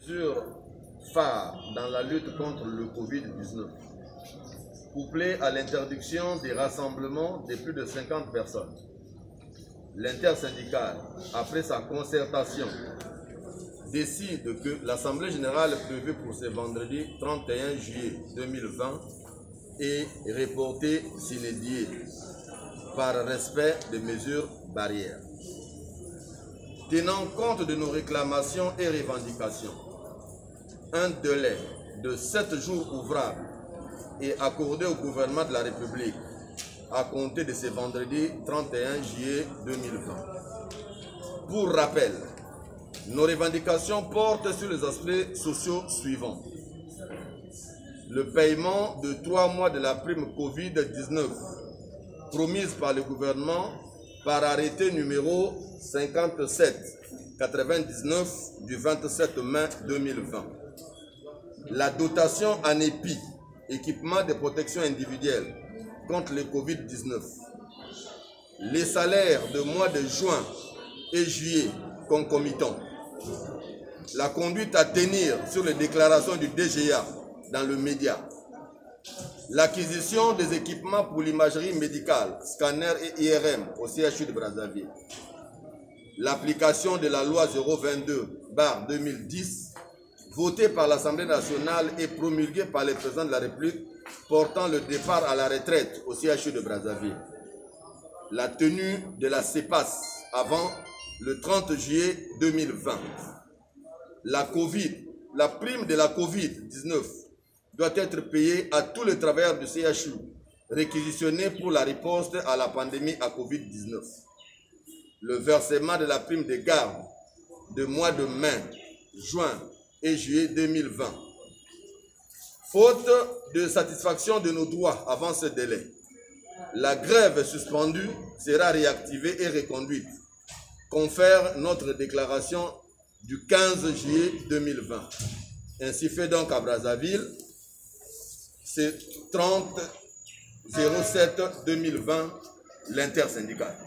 Mesure phare dans la lutte contre le Covid-19, couplée à l'interdiction des rassemblements de plus de 50 personnes. L'intersyndicale, après sa concertation, décide que l'Assemblée générale prévue pour ce vendredi 31 juillet 2020 est reportée sine die par respect des mesures barrières. Tenant compte de nos réclamations et revendications, un délai de 7 jours ouvrables est accordé au gouvernement de la République à compter de ce vendredi 31 juillet 2020. Pour rappel, nos revendications portent sur les aspects sociaux suivants. Le paiement de 3 mois de la prime Covid-19 promise par le gouvernement par arrêté numéro 57-99 du 27 mai 2020. La dotation en EPI, équipement de protection individuelle contre le Covid-19. Les salaires de mois de juin et juillet concomitants. La conduite à tenir sur les déclarations du DGA dans le média. L'acquisition des équipements pour l'imagerie médicale, scanner et IRM au CHU de Brazzaville. L'application de la loi 022/2010 votée par l'Assemblée nationale et promulguée par le président de la République portant le départ à la retraite au CHU de Brazzaville. La tenue de la CEPAS avant le 30 juillet 2020. La prime de la Covid-19 doit être payée à tous les travailleurs du CHU réquisitionnés pour la riposte à la pandémie à Covid-19. Le versement de la prime de garde de mois de mai, juin et juillet 2020. Faute de satisfaction de nos droits avant ce délai, la grève suspendue sera réactivée et reconduite. Confère notre déclaration du 15 juillet 2020. Ainsi fait donc à Brazzaville, c'est 30-07-2020, l'intersyndicale.